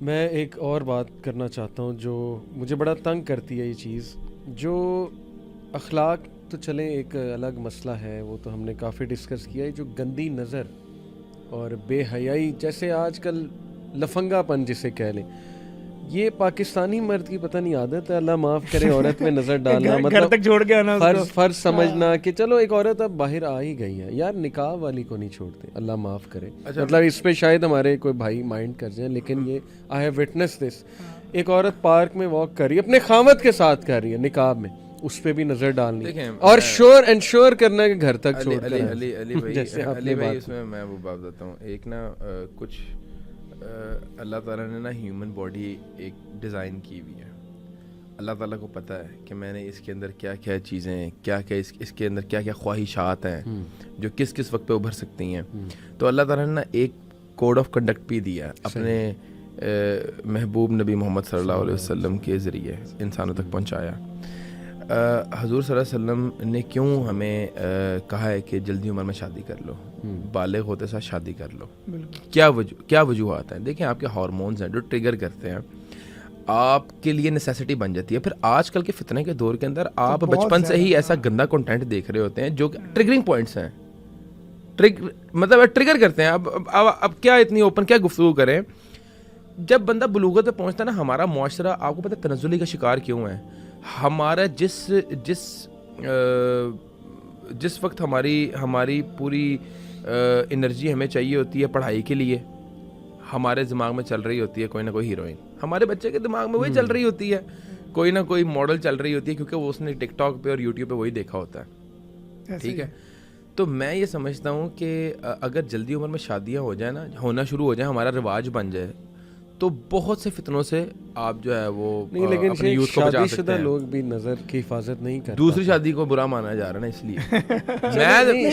میں ایک اور بات کرنا چاہتا ہوں جو مجھے بڑا تنگ کرتی ہے یہ چیز. جو اخلاق تو چلیں ایک الگ مسئلہ ہے, وہ تو ہم نے کافی ڈسکس کیا ہے. جو گندی نظر اور بے حیائی, جیسے آج کل لفنگا پن جسے کہہ لیں, یہ پاکستانی مرد کی پتہ نہیں عادت ہے, اللہ معاف کرے, عورت میں نظر ڈالنا, گھر مطلب تک چھوڑ کے آنا, فرض سمجھنا کہ چلو ایک عورت اب باہر آ ہی گئی ہے یار, نقاب والی کو نہیں چھوڑتے, اللہ معاف کرے. مطلب اس پہ شاید ہمارے کوئی بھائی مائنڈ کر جائیں, لیکن یہ آئی ہیو وٹنس دس. ایک عورت پارک میں واک کر رہی ہے, اپنے خامد کے ساتھ کر رہی ہے نقاب میں, اس پہ بھی نظر ڈالنی اور شور کرنا ہے کہ گھر تک چھوڑ کر. علی بھائی اس میں وہ بات بتاتا ہوں. ایک نا کچھ اللہ تعالیٰ نے نا ہیومن باڈی ایک ڈیزائن کی ہوئی ہے. اللہ تعالیٰ کو پتہ ہے کہ میں نے اس کے اندر کیا کیا چیزیں, کیا کیا اس کے اندر کیا کیا خواہشات ہیں جو کس کس وقت پہ ابھر سکتی ہیں. تو اللہ تعالیٰ نے نا ایک کوڈ آف کنڈکٹ بھی دیا اپنے محبوب نبی محمد صلی اللہ علیہ وسلم کے ذریعے انسانوں تک پہنچایا. حضور صلی اللہ علیہ وسلم نے کیوں ہمیں کہا ہے کہ جلدی عمر میں شادی کر لو, بالغ ہوتے ساتھ شادی کر لو؟ کیا وجوہات ہیں؟ دیکھیں آپ کے ہارمونز ہیں جو ٹریگر کرتے ہیں, آپ کے لیے نیسیسٹی بن جاتی ہے. پھر آج کل کے فتنے کے دور کے اندر آپ بچپن سے ہی ایسا گندا کنٹینٹ دیکھ رہے ہوتے ہیں جو ٹریگرنگ پوائنٹس ہیں, مطلب ٹریگر کرتے ہیں. اب کیا اتنی اوپن کیا گفتگو کریں. جب بندہ بلوغت پہ پہنچتا ہے نا, ہمارا معاشرہ آپ کو پتہ ہے تنزلی کا شکار کیوں ہے. ہمارا جس وقت ہماری پوری انرجی ہمیں چاہیے ہوتی ہے پڑھائی کے لیے, ہمارے دماغ میں چل رہی ہوتی ہے کوئی نہ کوئی ہیروئن. ہمارے بچے کے دماغ میں وہی چل رہی ہوتی ہے, کوئی نہ کوئی ماڈل چل رہی ہوتی ہے, کیونکہ وہ اس نے ٹک ٹاک پہ اور یوٹیوب پہ وہی دیکھا ہوتا ہے. ٹھیک ہے, تو میں یہ سمجھتا ہوں کہ اگر جلدی عمر میں شادیاں ہو جائیں نا, ہونا شروع ہو جائیں, ہمارا رواج بن جائے, تو بہت سے فتنوں سے آپ جو ہے وہ اپنے یوتھ کو بچا سکتے ہیں. لوگ بھی نظر کی حفاظت نہیں کرتے. دوسری شادی کو برا مانا جا رہا ہے نا, اس لیے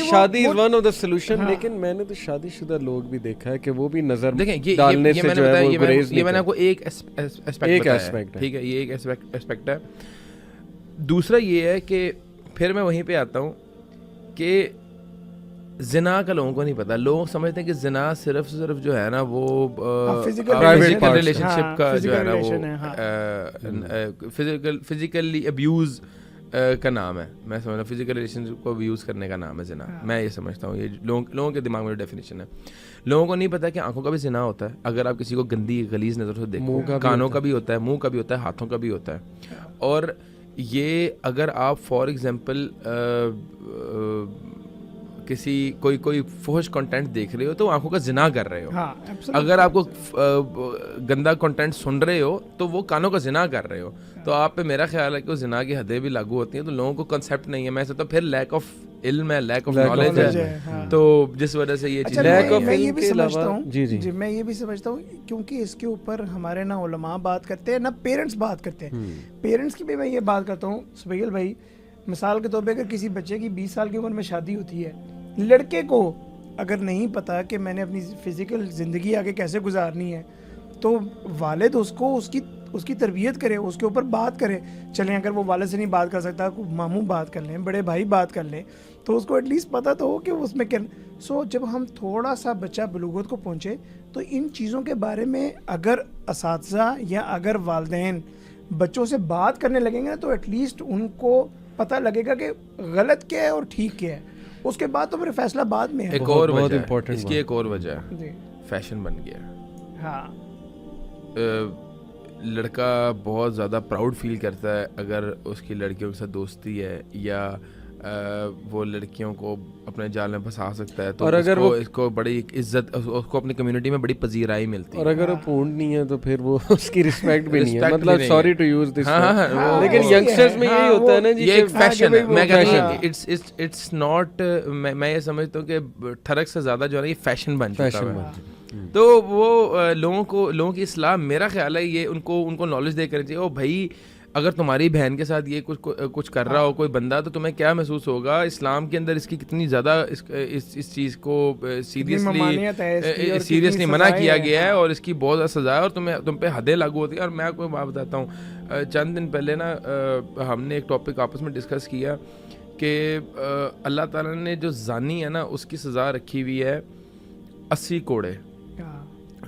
شادی is one of the solution. لیکن میں نے تو شادی شدہ لوگ بھی دیکھا ہے کہ وہ بھی نظر ڈالنے سے جو ہے وہ گریز نہیں. یہ میں نے آپ کو ایک ایسپیکٹ, ٹھیک ہے, یہ ایک ایسپیکٹ ہے. دوسرا یہ ہے کہ پھر میں وہیں پہ آتا ہوں کہ زنا کا لوگوں کو نہیں پتا. لوگ سمجھتے ہیں کہ زنا صرف جو ہے نا وہ فزیکل ریلیشن شپ کا جو ہے نا وہ فزیکلی ابیوز کا نام ہے. میں سمجھتا ہوں فزیکل ریلیشن شپ کو ابیوز کرنے کا نام ہے زنا. میں یہ سمجھتا ہوں, یہ لوگوں کے دماغ میں ڈیفینیشن ہے. لوگوں کو نہیں پتا کہ آنکھوں کا بھی زنا ہوتا ہے. اگر آپ کسی کو گندی غلیظ نظر سے دیکھو, کانوں کا بھی ہوتا ہے, منہ کا بھی ہوتا ہے, ہاتھوں کا بھی ہوتا ہے. اور یہ اگر آپ فار ایگزامپل کوئی فحش کنٹینٹ دیکھ رہے ہو تو آنکھوں کا زنا کر رہے ہو. اگر آپ کو گندا کنٹینٹ سن رہے ہو تو وہ کانوں کا زنا کر رہے ہو. تو آپ پہ میرا خیال ہے کہ وہ زنا کی حدیں بھی لاگو ہوتی ہیں. تو لوگوں کو کنسیپٹ نہیں ہے. میں سمجھتا ہوں پھر لیک آف علم ہے, لیک آف نالج ہے, تو جس وجہ سے یہ چیز لیک آف میں یہ بھی سمجھتا ہوں. جی میں یہ بھی سمجھتا ہوں کیونکہ اس کے اوپر ہمارے نہ علماء بات کرتے ہیں نہ پیرنٹس بات کرتے ہیں. پیرنٹس کی بھی میں یہ بات کرتا ہوں سبیل بھائی, مثال کے طور پہ اگر کسی بچے کی 20 سال کی عمر میں شادی ہوتی ہے, لڑکے کو اگر نہیں پتا کہ میں نے اپنی فزیکل زندگی آگے کیسے گزارنی ہے, تو والد اس کو اس کی تربیت کرے, اس کے اوپر بات کرے. چلیں اگر وہ والد سے نہیں بات کر سکتا, ماموں بات کر لیں, بڑے بھائی بات کر لیں, تو اس کو ایٹ لیسٹ پتہ تو ہو کہ اس میں کیا. جب ہم تھوڑا سا بچہ بلوغت کو پہنچے تو ان چیزوں کے بارے میں اگر اساتذہ یا اگر والدین بچوں سے بات کرنے لگیں گے تو ایٹ لیسٹ ان کو پتہ لگے گا کہ غلط کیا ہے اور ٹھیک کیا ہے. اس کے بعد تو میرے فیصلہ بعد میں ہے. ایک اور وجہ ہے اس کی, ایک اور وجہ ہے فیشن بن گیا. ہاں, لڑکا بہت زیادہ پراؤڈ فیل کرتا ہے اگر اس کی لڑکیوں کے ساتھ دوستی ہے, یا وہ لڑکیوں کو اپنے جال میں پھنسا سکتا ہے, تو اگر وہ اس کو بڑی عزت, اس کو اپنی کمیونٹی میں بڑی پذیرائی ملتی ہے. اور اگر وہ پونڈ نہیں ہے تو پھر وہ اس کی رسپیکٹ بھی نہیں ہے. مطلب سوری ٹو یوز دس, لیکن ینگسٹرز میں یہی ہوتا ہے نا جی, یہ ایک فیشن ہے. میں کہتا ہوں اٹس ناٹ, میں یہ سمجھتا ہوں کہ ٹھرک سے زیادہ جو ہے نا یہ فیشن بن چکا ہے. تو وہ لوگوں کی اصلاح میرا خیال ہے یہ ان کو نالج دے کرنی چاہیے. او بھائی, اگر تمہاری بہن کے ساتھ یہ کچھ کر رہا ہو کوئی بندہ, تو تمہیں کیا محسوس ہوگا. اسلام کے اندر اس کی کتنی زیادہ اس چیز کو سیریسلی منع کیا گیا ہے, اور اس کی بہت زیادہ سزا ہے, اور تم پہ حدیں لاگو ہوتی ہیں. اور میں آپ کو بات بتاتا ہوں, چند دن پہلے نا ہم نے ایک ٹاپک آپس میں ڈسکس کیا کہ اللہ تعالیٰ نے جو زانی ہے نا اس کی سزا رکھی ہوئی ہے 80 کوڑے.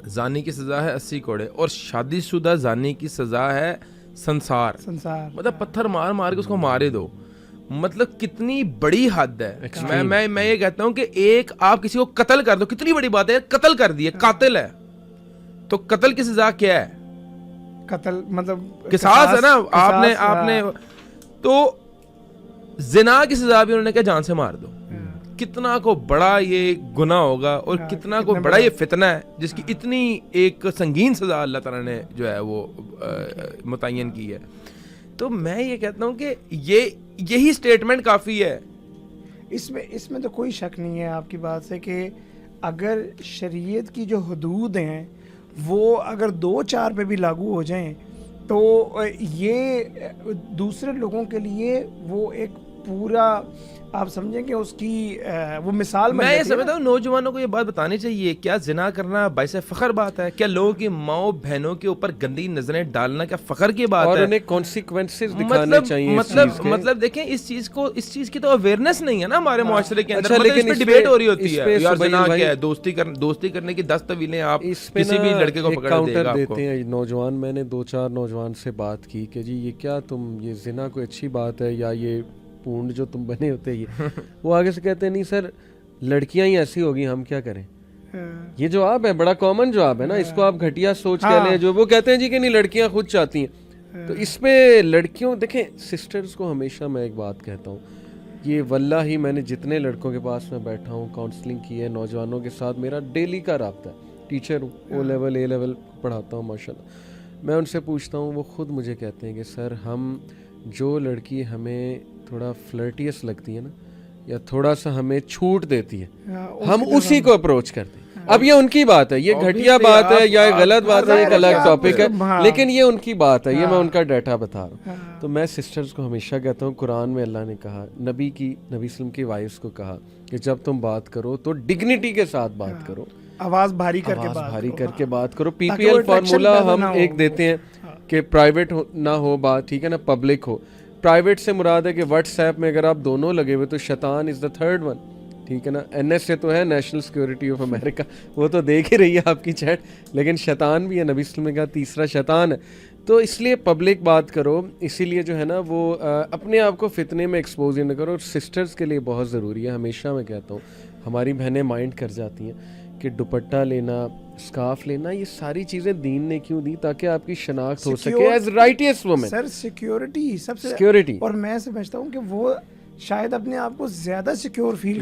زانی کی سزا ہے 80 کوڑے اور شادی شدہ زانی کی سزا ہے سنسار. مطلب پتھر مار مار کے اس کو مارے دو. مطلب کتنی بڑی حد ہے. میں یہ کہتا ہوں کہ ایک آپ کسی کو قتل کر دو, کتنی بڑی بات ہے, قتل کر دیے, قاتل ہے, تو قتل کی سزا کیا ہے؟ قتل مطلب قصاص ہے نا. آپ نے تو زنا کی سزا بھی انہوں نے کہا جان سے مار دو. کتنا کو بڑا یہ گناہ ہوگا اور کتنا کو بڑا یہ فتنہ ہے جس کی اتنی ایک سنگین سزا اللہ تعالیٰ نے جو ہے وہ متعین کی ہے. تو میں یہ کہتا ہوں کہ یہی سٹیٹمنٹ کافی ہے. اس میں تو کوئی شک نہیں ہے آپ کی بات سے کہ اگر شریعت کی جو حدود ہیں وہ اگر 2-4 پہ بھی لاگو ہو جائیں تو یہ دوسرے لوگوں کے لیے وہ ایک پورا آپ سمجھیں کہ اس کی وہ مثال. میں یہ سمجھتا ہوں نوجوانوں کو یہ بات بتانی چاہیے, کیا زنا کرنا باعث فخر بات ہے؟ کیا لوگوں کی ماؤں بہنوں کے اوپر گندی نظریں ڈالنا کیا فخر کی بات ہے؟ اور انہیں کانسیکوینسز دکھانے چاہیے. مطلب دیکھیں اس چیز کی تو اویئرنس نہیں ہے نا ہمارے معاشرے کے اندر. لیکن اس پہ ڈیبیٹ ہو رہی ہوتی ہے یار زنا کیا ہے, دوستی کرنے کی 10 طویلیں آپ کسی بھی لڑکے کو پکڑ دیتے ہیں نوجوان. میں نے 2-4 نوجوان سے بات کی کہ جی یہ کیا تم یہ زنا کوئی اچھی بات ہے یا یہ پونڈ جو تم بنے ہوتے ہیں, وہ آگے سے کہتے ہیں نہیں سر لڑکیاں ہی ایسی ہوگی, ہم کیا کریں. یہ جواب ہے بڑا کامن جواب ہے نا, اس کو آپ گھٹیا سوچ کہہ لیں. جو وہ کہتے ہیں جی کہ نہیں لڑکیاں خود چاہتی ہیں. تو اس پہ لڑکیوں دیکھیں سسٹرز کو ہمیشہ میں ایک بات کہتا ہوں, یہ واللہ ہی میں نے جتنے لڑکوں کے پاس میں بیٹھا ہوں کاؤنسلنگ کی ہے نوجوانوں کے ساتھ, میرا ڈیلی کا رابطہ ہے. ٹیچر ہوں, او لیول اے لیول پڑھاتا ہوں ماشاءاللہ. میں ان سے پوچھتا ہوں, وہ خود مجھے کہتے ہیں کہ سر ہم جو لڑکی ہمیں تھوڑا فلرٹیس لگتی ہے نا یا تھوڑا سا ہمیں چھوٹ دیتی ہے ہم اسی کو اپروچ کرتے ہیں. اب یہ ان کی بات ہے, یہ گھٹیا بات ہے یا غلط بات ہے, ایک الگ ٹاپک ہے, لیکن یہ ان کی بات ہے, یہ میں ان کا ڈیٹا بتا رہا ہوں. تو میں سسٹرز کو ہمیشہ کہتا ہوں قرآن میں اللہ نے کہا, نبی وسلم کی وائفز کو کہا کہ جب تم بات کرو تو ڈگنیٹی کے ساتھ بات کرو, آواز بھاری کر کے بات کرو. پی پی ایل فارمولا ہم ایک دیتے ہیں کہ پرائیویٹ نہ ہو بات, ٹھیک ہے نا, پبلک ہو. پرائیویٹ سے مراد ہے کہ واٹس ایپ میں اگر آپ دونوں لگے ہوئے تو شیطان از دا تھرڈ ون, ٹھیک ہے نا. این ایس اے تو ہے نیشنل سیکورٹی آف امریکہ, وہ تو دیکھ ہی رہی ہے آپ کی چیٹ, لیکن شیطان بھی ہے, نبی صلی اللہ علیہ وسلم کا تیسرا شیطان ہے. تو اس لیے پبلک بات کرو, اسی لیے جو ہے نا وہ اپنے آپ کو فتنے میں ایکسپوز نہ کرو. سسٹرز کے لیے بہت ضروری ہے, ہمیشہ میں کہتا ہوں, ہماری بہنیں مائنڈ کر جاتی ہیں کہ دوپٹہ لینا, اسکارف لینا, یہ ساری چیزیں دین نے کیوں دی تاکہ آپ کی شناخت ہو سکے ایز رائٹیس وومن. سر سیکیورٹی سب سے سیکیورٹی, اور میں سمجھتا ہوں کہ وہ شاید اپنے آپ کو زیادہ سیکیور فیل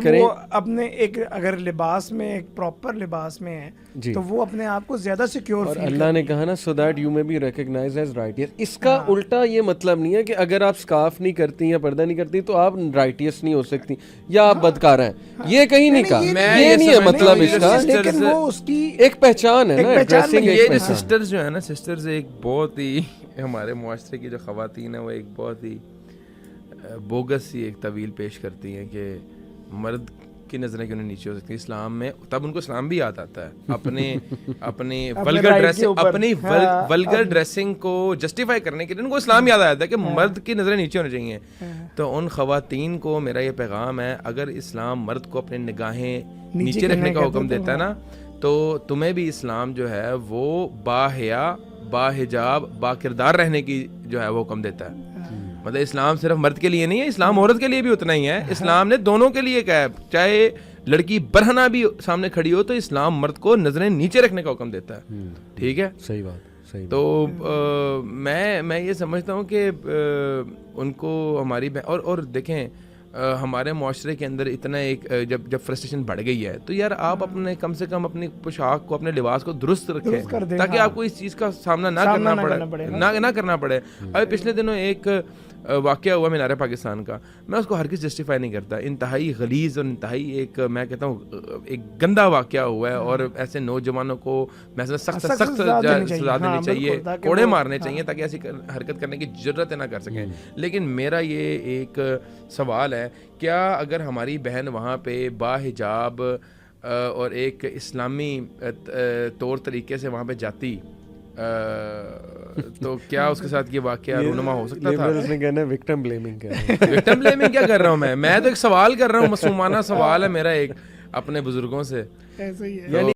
کریں وہ اپنے ایک اگر لباس میں ایک پراپر لباس میں ہے جی, تو وہ اپنے آپ کو زیادہ سیکیور اور فیل اللہ نے کہا نا سو دیٹ یو میں بی ریکگنائز ایز رائٹیس. اس کا الٹا یہ مطلب نہیں ہے کہ اگر آپ اسکارف نہیں کرتی یا پردہ نہیں کرتی تو آپ رائٹیس نہیں ہو سکتی یا آپ بدکارہ ہیں, یہ کہیں نہیں کہا, یہ نہیں ہے مطلب اس کا, لیکن وہ اس کی ایک پہچان ہے نا. ڈریسنگ یہ سسٹرز جو ہے نا, سسٹرز ایک بہت ہی ہمارے معاشرے کی جو خواتین ہیں وہ ایک بہت ہی بوگس سی ایک طویل پیش کرتی ہیں کہ مرد کی نظریں کیوں نہیں نیچے ہو سکتی اسلام میں. تب ان کو اسلام بھی یاد آتا ہے اپنی ولگر ڈریسنگ کو جسٹیفائی کرنے کے لیے ان کو اسلام یاد آیا تھا کہ مرد کی نظریں نیچے ہونی چاہیے. تو ان خواتین کو میرا یہ پیغام ہے, اگر اسلام مرد کو اپنے نگاہیں نیچے رکھنے کا حکم دیتا ہے نا, تو تمہیں بھی اسلام جو ہے وہ با حیا, با حجاب, با کردار رہنے کی جو ہے وہ حکم دیتا ہے. مطلب اسلام صرف مرد کے لیے نہیں ہے, اسلام عورت کے لیے بھی اتنا ہی ہے. اسلام نے دونوں کے لیے کہا ہے, چاہے لڑکی برہنہ بھی سامنے کھڑی ہو تو اسلام مرد کو نظریں نیچے رکھنے کا حکم دیتا ہے. ٹھیک ہے, صحیح بات, صحیح. تو میں یہ سمجھتا ہوں کہ ان کو ہماری اور دیکھیں ہمارے معاشرے کے اندر اتنا ایک جب فرسٹریشن بڑھ گئی ہے تو یار آپ اپنے کم سے کم اپنی پوشاک کو, اپنے لباس کو درست رکھیں تاکہ آپ کو اس چیز کا سامنا نہ کرنا پڑے. ابھی پچھلے دنوں ایک واقعہ ہوا مینار پاکستان کا, میں اس کو ہرگز جسٹیفائی نہیں کرتا, انتہائی غلیظ اور انتہائی ایک میں کہتا ہوں ایک گندا واقعہ ہوا ہے. اور ایسے نوجوانوں کو سخت سزا دینی چاہیے, کوڑے مارنے چاہیے تاکہ ایسی حرکت کرنے کی جرت نہ کر سکیں. لیکن میرا یہ ایک سوال ہے, کیا اگر ہماری بہن وہاں پہ با حجاب اور ایک اسلامی طور طریقے سے وہاں پہ جاتی تو کیا اس کے ساتھ یہ واقعہ رونما ہو سکتا تھا؟ وکٹم بلیمنگ کیا کر رہا ہوں میں تو ایک سوال کر رہا ہوں, معصومانہ سوال ہے میرا ایک اپنے بزرگوں سے.